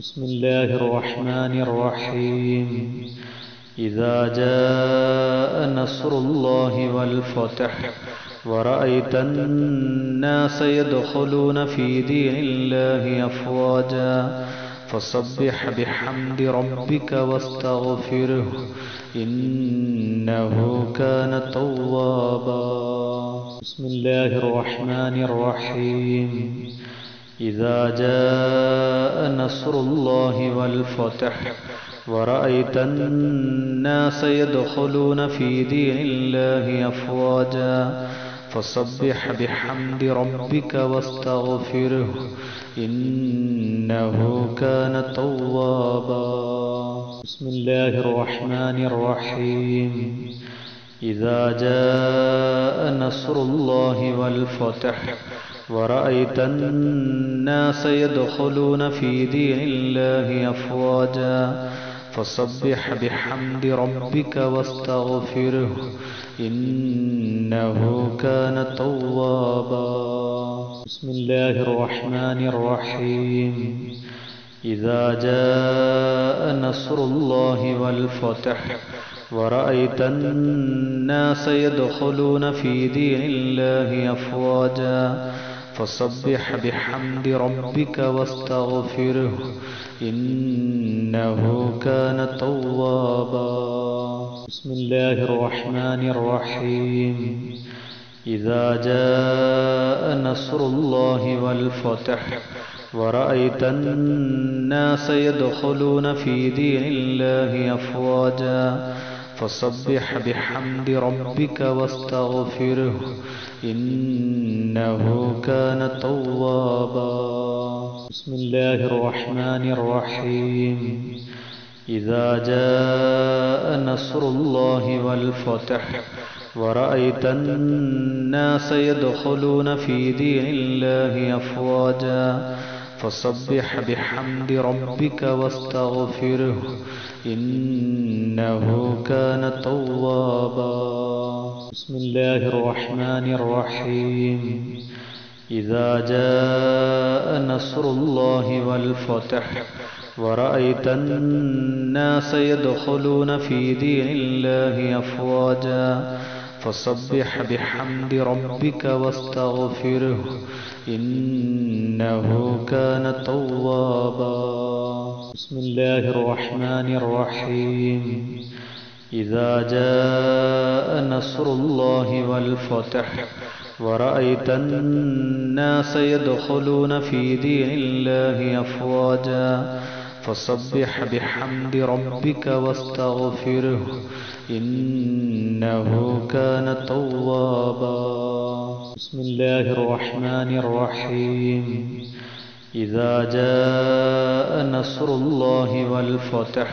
بسم الله الرحمن الرحيم. إذا جاء نصر الله والفتح ورأيت الناس يدخلون في دين الله أفواجا فسبح بحمد ربك واستغفره إنه كان توابا. بسم الله الرحمن الرحيم. إذا جاء نصر الله والفتح ورأيت الناس يدخلون في دين الله أفواجا فسبح بحمد ربك واستغفره إنه كان توابا. بسم الله الرحمن الرحيم. إذا جاء نصر الله والفتح ورأيت الناس يدخلون في دين الله أفواجا فسبح بحمد ربك واستغفره إنه كان توابا. بسم الله الرحمن الرحيم. إذا جاء نصر الله والفتح ورأيت الناس يدخلون في دين الله أفواجا فسبح بحمد ربك واستغفره إنه كان توابا. بسم الله الرحمن الرحيم. إذا جاء نصر الله والفتح ورأيت الناس يدخلون في دين الله أفواجا فسبح بحمد ربك واستغفره إنه كان توابا. بسم الله الرحمن الرحيم. إذا جاء نصر الله والفتح ورأيت الناس يدخلون في دين الله أفواجا فسبح بحمد ربك واستغفره إنه كان توابا. بسم الله الرحمن الرحيم. إذا جاء نصر الله والفتح ورأيت الناس يدخلون في دين الله أفواجا فسبح بحمد ربك واستغفره إنه كان توابا. بسم الله الرحمن الرحيم. إذا جاء نصر الله والفتح ورأيت الناس يدخلون في دين الله أفواجا فسبح بحمد ربك واستغفره إنه كان توابا. بسم الله الرحمن الرحيم. إذا جاء نصر الله والفتح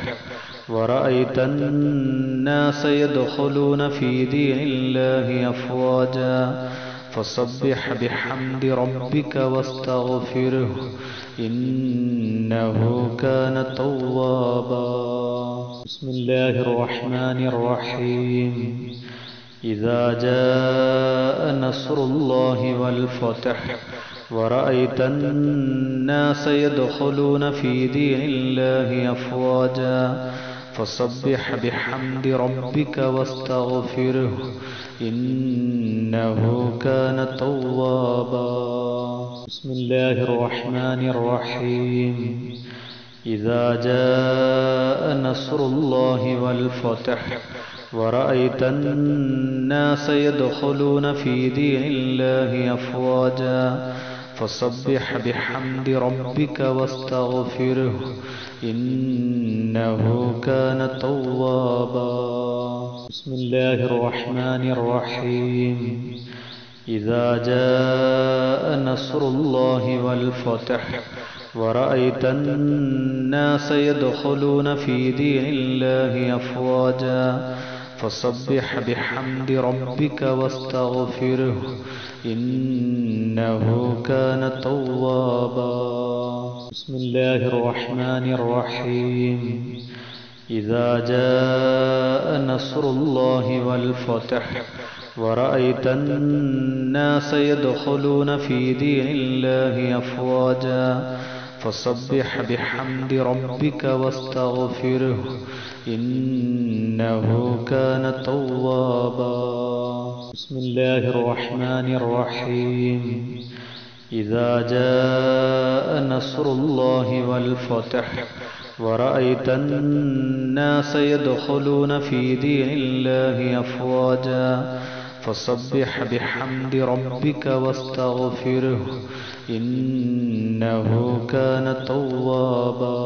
ورأيت الناس يدخلون في دين الله أفواجا فسبح بحمد ربك واستغفره إنه كان توابا. بسم الله الرحمن الرحيم. إذا جاء نصر الله والفتح ورأيت الناس يدخلون في دين الله أفواجا فسبح بحمد ربك واستغفره إنه كان توابا. بسم الله الرحمن الرحيم. إذا جاء نصر الله والفتح ورأيت الناس يدخلون في دين الله أفواجا فسبح بحمد ربك واستغفره إنه كان توابا. بسم الله الرحمن الرحيم. إذا جاء نصر الله والفتح ورأيت الناس يدخلون في دين الله أفواجا فسبح بحمد ربك واستغفره إنه كان توابا. بسم الله الرحمن الرحيم. إذا جاء نصر الله والفتح ورأيت الناس يدخلون في دين الله أفواجا فسبح بحمد ربك واستغفره إنه كان توابا. بسم الله الرحمن الرحيم. إذا جاء نصر الله والفتح ورأيت الناس يدخلون في دين الله أفواجا فسبح بحمد ربك واستغفره إنه كان توابا.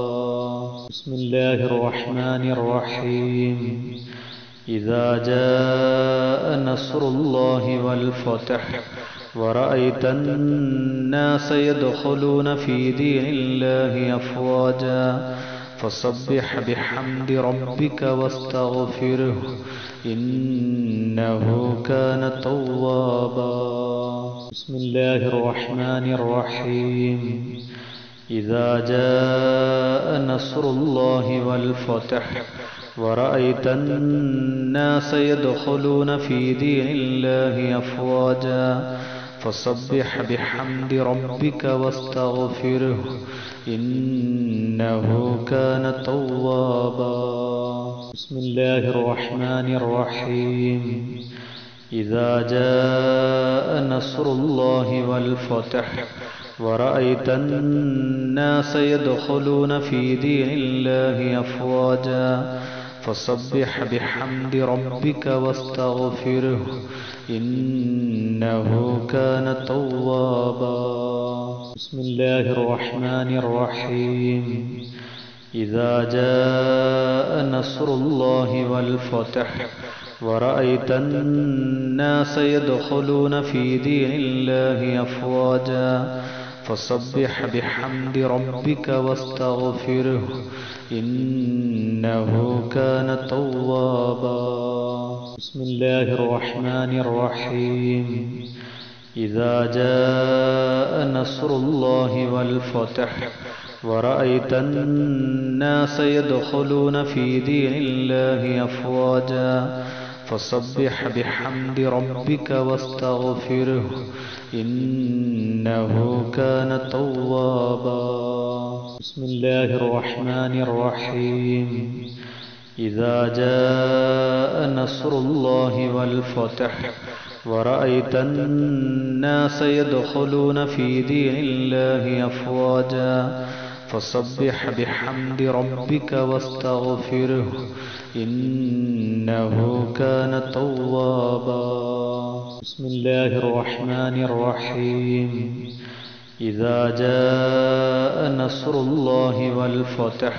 بسم الله الرحمن الرحيم. إذا جاء نصر الله والفتح ورأيت الناس يدخلون في دين الله أفواجا فسبح بحمد ربك واستغفره إنه كان توابا. بسم الله الرحمن الرحيم. إذا جاء نصر الله والفتح ورأيت الناس يدخلون في دين الله أفواجا فسبح بحمد ربك واستغفره إنه كان توابا. بسم الله الرحمن الرحيم. إذا جاء نصر الله والفتح ورأيت الناس يدخلون في دين الله أفواجا فسبح بحمد ربك واستغفره إنه كان توابا. بسم الله الرحمن الرحيم. إذا جاء نصر الله والفتح ورأيت الناس يدخلون في دين الله أفواجا فسبح بحمد ربك واستغفره إنه كان توابا. بسم الله الرحمن الرحيم. إذا جاء نصر الله والفتح ورأيت الناس يدخلون في دين الله أفواجا فسبح بحمد ربك واستغفره إنه كان توابا. بسم الله الرحمن الرحيم. إذا جاء نصر الله والفتح ورأيت الناس يدخلون في دين الله أفواجا فسبح بحمد ربك واستغفره إنه كان توابا. بسم الله الرحمن الرحيم. إذا جاء نصر الله والفتح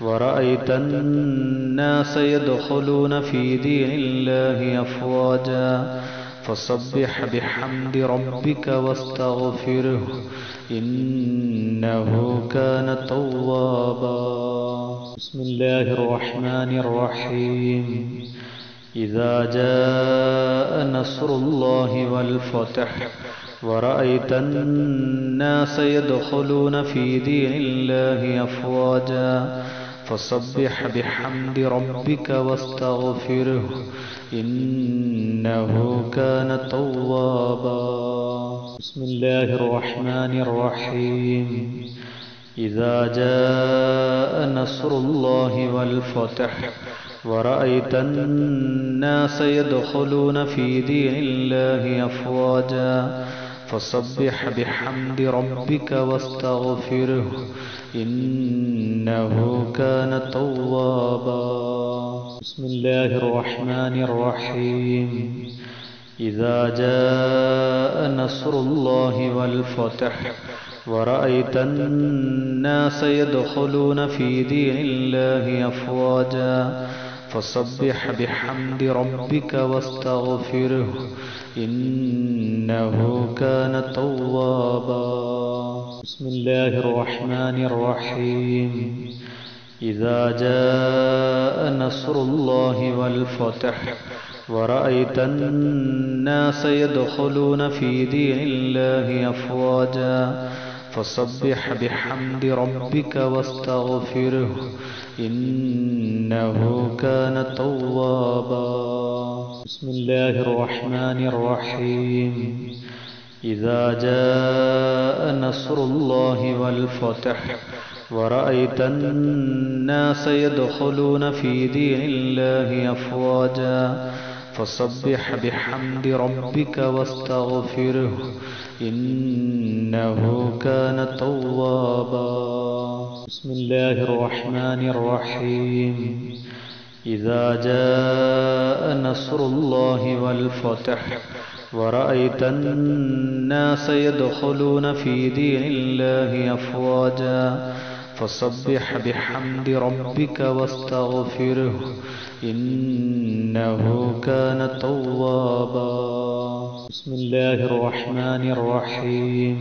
ورأيت الناس يدخلون في دين الله أفواجا فسبح بحمد ربك واستغفره إنه كان توابا. بسم الله الرحمن الرحيم. إذا جاء نصر الله والفتح ورأيت الناس يدخلون في دين الله أفواجا فسبح بحمد ربك واستغفره إنه كان توابا. بسم الله الرحمن الرحيم. إذا جاء نصر الله والفتح ورأيت الناس يدخلون في دين الله أفواجا فسبح بحمد ربك واستغفره إنه كان توابا. بسم الله الرحمن الرحيم. إذا جاء نصر الله والفتح ورأيت الناس يدخلون في دين الله أفواجا فسبح بحمد ربك واستغفره إنه كان توابا. بسم الله الرحمن الرحيم. إذا جاء نصر الله والفتح ورأيت الناس يدخلون في دين الله أفواجا فسبح بحمد ربك واستغفره إنه كان توابا. بسم الله الرحمن الرحيم. إذا جاء نصر الله والفتح ورأيت الناس يدخلون في دين الله أفواجا فسبح بحمد ربك واستغفره إنه كان توابا. بسم الله الرحمن الرحيم. إذا جاء نصر الله والفتح ورأيت الناس يدخلون في دين الله أفواجا فسبح بحمد ربك واستغفره إنه كان توابا. بسم الله الرحمن الرحيم.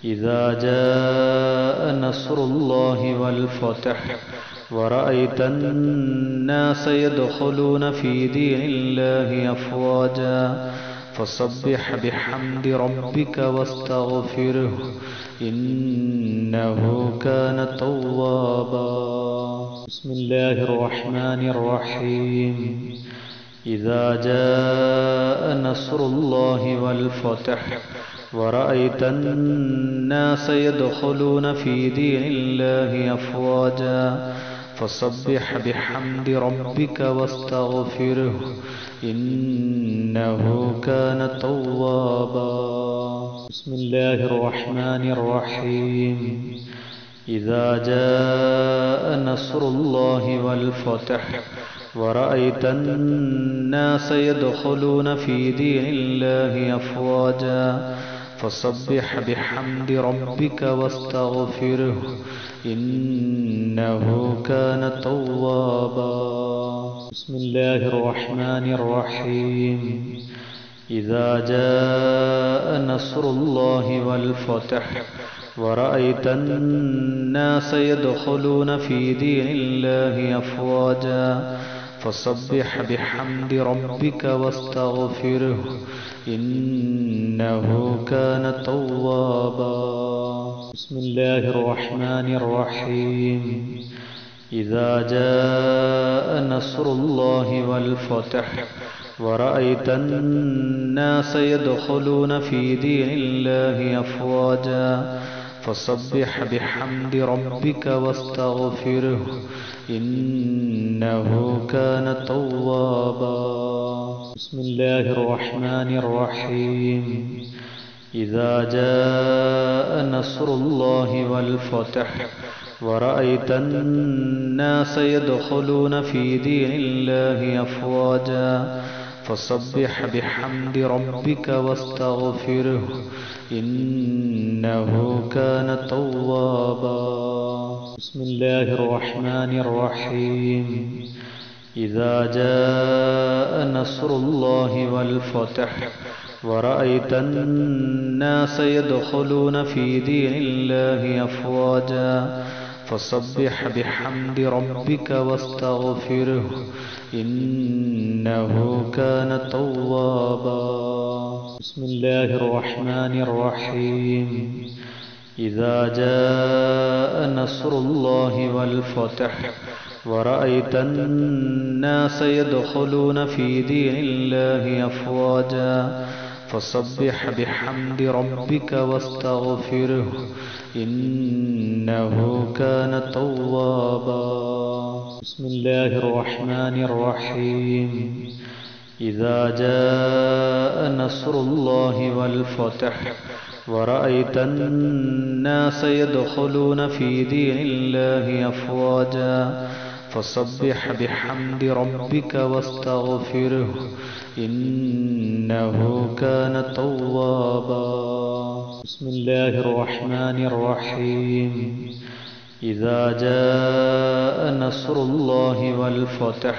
إذا جاء نصر الله والفتح ورأيت الناس يدخلون في دين الله أفواجا فسبح بحمد ربك واستغفره إنه كان توابا. بسم الله الرحمن الرحيم. إذا جاء نصر الله والفتح ورأيت الناس يدخلون في دين الله أفواجا فسبح بحمد ربك واستغفره إنه كان توابا. بسم الله الرحمن الرحيم. إذا جاء نصر الله والفتح ورأيت الناس يدخلون في دين الله أفواجا فسبح بحمد ربك واستغفره إنه كان توابا. بسم الله الرحمن الرحيم. إذا جاء نصر الله والفتح ورأيت الناس يدخلون في دين الله أفواجا فسبح بحمد ربك واستغفره إنه كان توابا. بسم الله الرحمن الرحيم. إذا جاء نصر الله والفتح ورأيت الناس يدخلون في دين الله أفواجا فسبح بحمد ربك واستغفره إنه كان توابا. بسم الله الرحمن الرحيم. إذا جاء نصر الله والفتح ورأيت الناس يدخلون في دين الله أفواجا فسبح بحمد ربك واستغفره إنه كان توابا. بسم الله الرحمن الرحيم. إذا جاء نصر الله والفتح ورأيت الناس يدخلون في دين الله أفواجا فسبح بحمد ربك واستغفره إنه كان توابا. بسم الله الرحمن الرحيم. إذا جاء نصر الله والفتح ورأيت الناس يدخلون في دين الله أفواجا فسبح بحمد ربك واستغفره إنه كان توابا. بسم الله الرحمن الرحيم. إذا جاء نصر الله والفتح ورأيت الناس يدخلون في دين الله أفواجا فسبح بحمد ربك واستغفره إنه كان توابا. بسم الله الرحمن الرحيم. إذا جاء نصر الله والفتح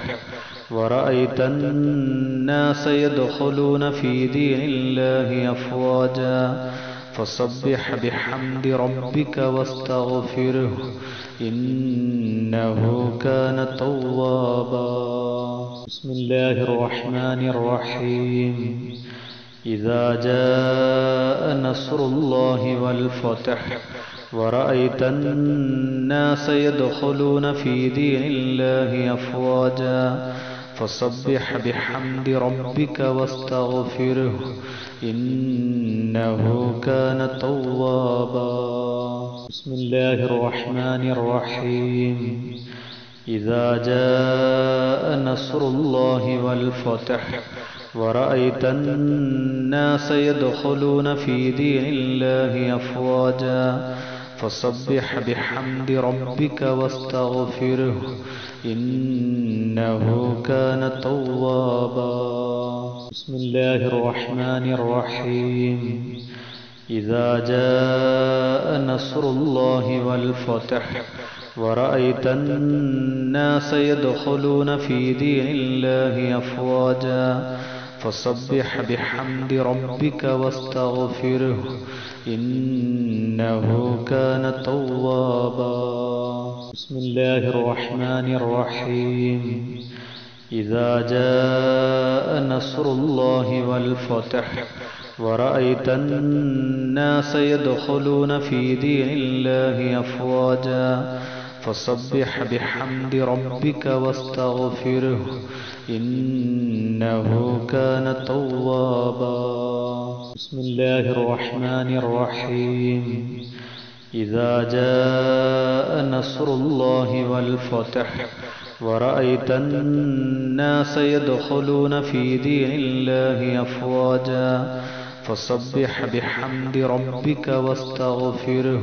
ورأيت الناس يدخلون في دين الله أفواجا فسبح بحمد ربك واستغفره إنه كان توابا. بسم الله الرحمن الرحيم. إذا جاء نصر الله والفتح ورأيت الناس يدخلون في دين الله أفواجا فسبح بحمد ربك واستغفره إنه كان توابا. بسم الله الرحمن الرحيم. إذا جاء نصر الله والفتح ورأيت الناس يدخلون في دين الله أفواجا فسبح بحمد ربك واستغفره إنه كان توابا. بسم الله الرحمن الرحيم. إذا جاء نصر الله والفتح ورأيت الناس يدخلون في دين الله أفواجا فسبح بحمد ربك واستغفره إنه كان توابا. بسم الله الرحمن الرحيم. إذا جاء نصر الله والفتح ورأيت الناس يدخلون في دين الله أفواجا فسبح بحمد ربك واستغفره إنه كان توابا. بسم الله الرحمن الرحيم. إذا جاء نصر الله والفتح ورأيت الناس يدخلون في دين الله أفواجا فسبح بحمد ربك واستغفره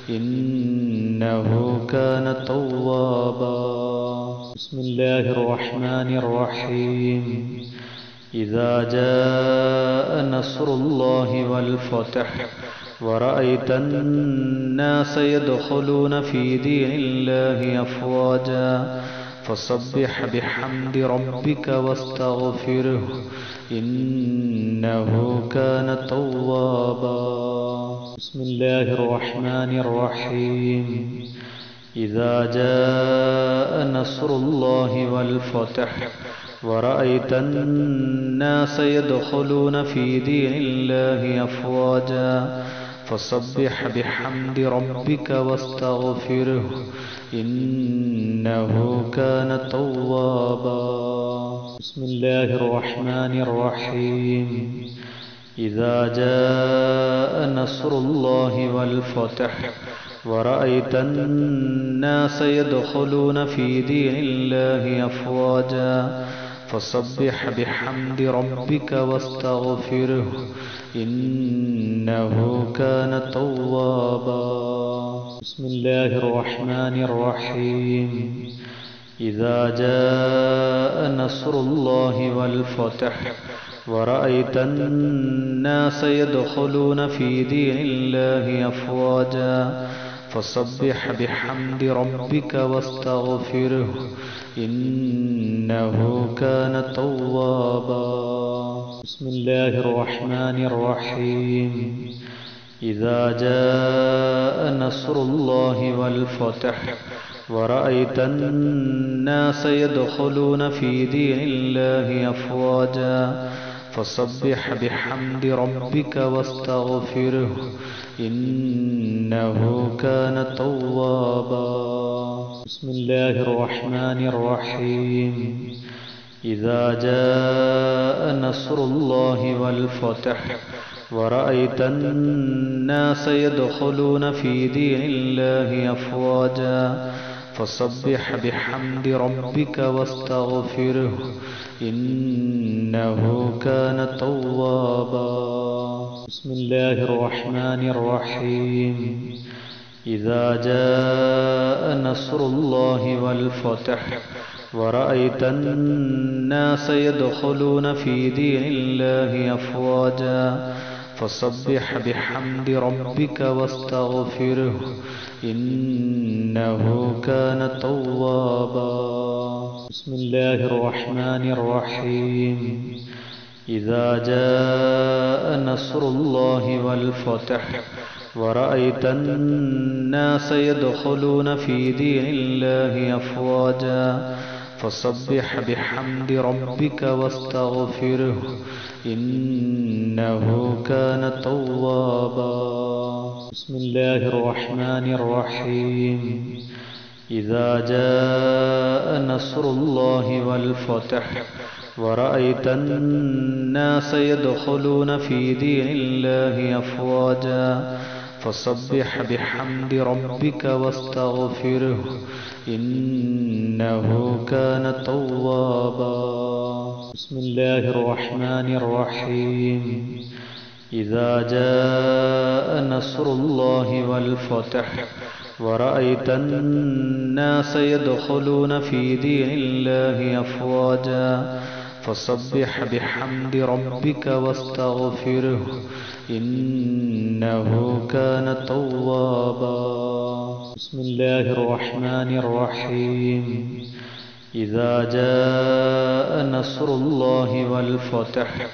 إنه كان توابا. بسم الله الرحمن الرحيم. إذا جاء نصر الله والفتح ورأيت الناس يدخلون في دين الله أفواجا فسبح بحمد ربك واستغفره إنه كان توابا. بسم الله الرحمن الرحيم. إذا جاء نصر الله والفتح ورأيت الناس يدخلون في دين الله أفواجا فسبح بحمد ربك واستغفره إنه كان توابا. بسم الله الرحمن الرحيم. إذا جاء نصر الله والفتح ورأيت الناس يدخلون في دين الله أفواجا فسبح بحمد ربك واستغفره إنه كان توابا. بسم الله الرحمن الرحيم. إذا جاء نصر الله والفتح ورأيت الناس يدخلون في دين الله أفواجا فسبح بحمد ربك واستغفره إنه كان توابا. بسم الله الرحمن الرحيم. إذا جاء نصر الله والفتح ورأيت الناس يدخلون في دين الله أفواجا فسبح بحمد ربك واستغفره إنه كان توابا. بسم الله الرحمن الرحيم. إذا جاء نصر الله والفتح ورأيت الناس يدخلون في دين الله أفواجا فسبح بحمد ربك واستغفره إنه كان توابا. بسم الله الرحمن الرحيم. إذا جاء نصر الله والفتح ورأيت الناس يدخلون في دين الله أفواجا فسبح بحمد ربك واستغفره إنه كان توابا. بسم الله الرحمن الرحيم. إذا جاء نصر الله والفتح ورأيت الناس يدخلون في دين الله أفواجا فسبح بحمد ربك واستغفره إنه كان توابا. بسم الله الرحمن الرحيم. إذا جاء نصر الله والفتح ورأيت الناس يدخلون في دين الله أفواجا فسبح بحمد ربك واستغفره إنه كان توابا. بسم الله الرحمن الرحيم. إذا جاء نصر الله والفتح ورأيت الناس يدخلون في دين الله أفواجا فسبح بحمد ربك واستغفره إنه كان توابا. بسم الله الرحمن الرحيم. إذا جاء نصر الله والفتح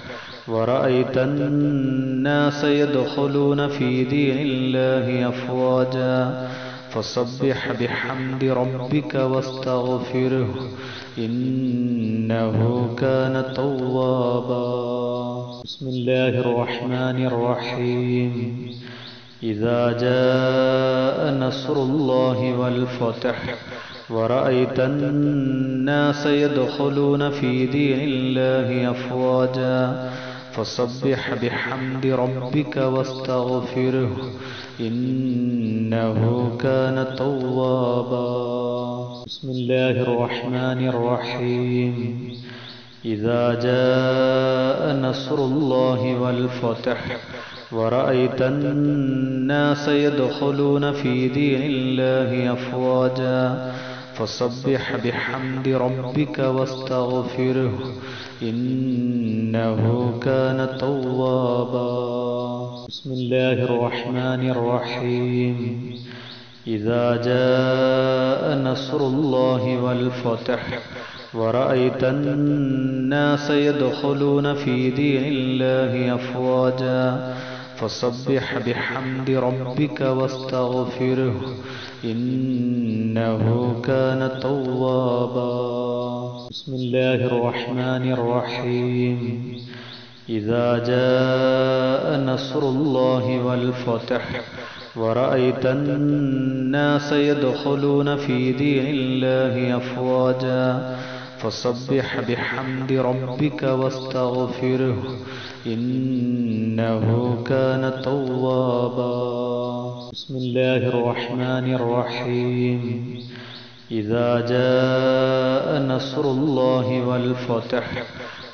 ورأيت الناس يدخلون في دين الله أفواجا فسبح بحمد ربك واستغفره إنه كان توابا. بسم الله الرحمن الرحيم. إذا جاء نصر الله والفتح ورأيت الناس يدخلون في دين الله أفواجا فسبح بحمد ربك واستغفره إنه كان توابا. بسم الله الرحمن الرحيم. إذا جاء نصر الله والفتح ورأيت الناس يدخلون في دين الله أفواجا فسبح بحمد ربك واستغفره إنه كان توابا. بسم الله الرحمن الرحيم. إذا جاء نصر الله والفتح ورأيت الناس يدخلون في دين الله أفواجا فسبح بحمد ربك واستغفره إنه كان توابا. بسم الله الرحمن الرحيم. إذا جاء نصر الله والفتح ورأيت الناس يدخلون في دين الله أفواجا فسبح بحمد ربك واستغفره إنه كان توابا. بسم الله الرحمن الرحيم. إذا جاء نصر الله والفتح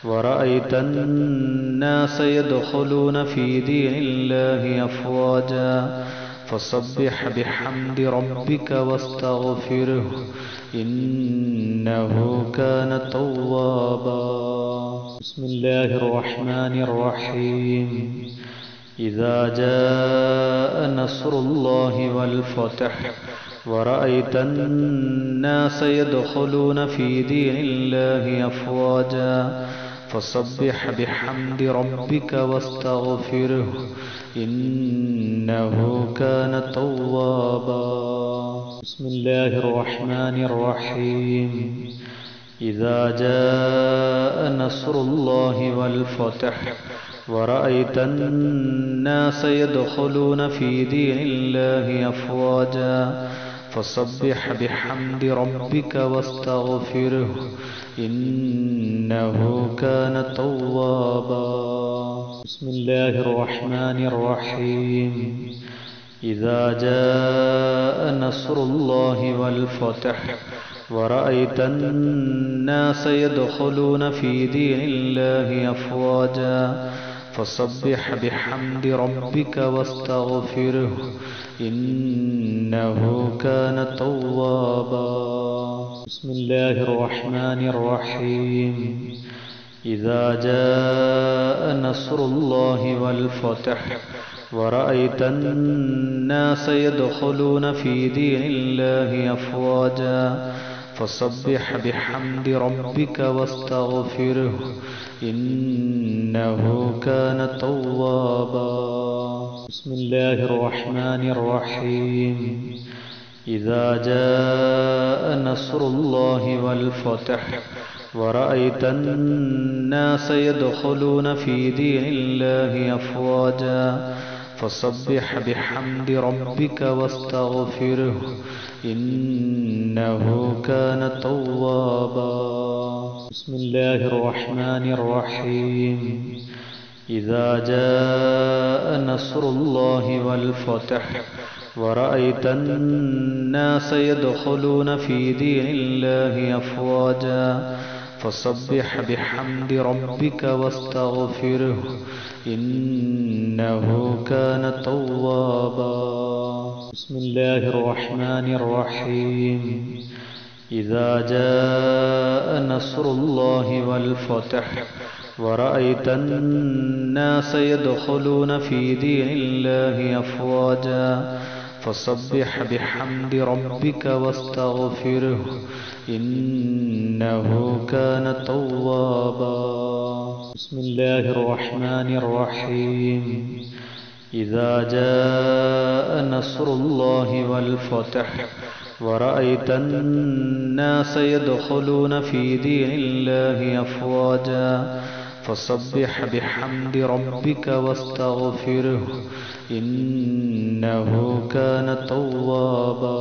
ورأيت الناس يدخلون في دين الله أفواجا فسبح بحمد ربك واستغفره إنه كان توابا. بسم الله الرحمن الرحيم. إذا جاء نصر الله والفتح ورأيت الناس يدخلون في دين الله أفواجا فسبح بحمد ربك واستغفره إنه كان توابا. بسم الله الرحمن الرحيم. إذا جاء نصر الله والفتح ورأيت الناس يدخلون في دين الله أفواجا فسبح بحمد ربك واستغفره إنه كان توابا. بسم الله الرحمن الرحيم. إذا جاء نصر الله والفتح ورأيت الناس يدخلون في دين الله أفواجا فسبح بحمد ربك واستغفره إنه كان توابا. بسم الله الرحمن الرحيم. إذا جاء نصر الله والفتح ورأيت الناس يدخلون في دين الله أفواجا فسبح بحمد ربك واستغفره إنه كان توابا. بسم الله الرحمن الرحيم. إذا جاء نصر الله والفتح ورأيت الناس يدخلون في دين الله أفواجا فسبح بحمد ربك واستغفره إنه كان توابا. بسم الله الرحمن الرحيم. إذا جاء نصر الله والفتح ورأيت الناس يدخلون في دين الله أفواجا فسبح بحمد ربك واستغفره إنه كان توابا. بسم الله الرحمن الرحيم. إذا جاء نصر الله والفتح ورأيت الناس يدخلون في دين الله أفواجا فسبح بحمد ربك واستغفره إنه كان توابا. بسم الله الرحمن الرحيم. إذا جاء نصر الله والفتح ورأيت الناس يدخلون في دين الله أفواجا فسبح بحمد ربك واستغفره إنه كان توابا.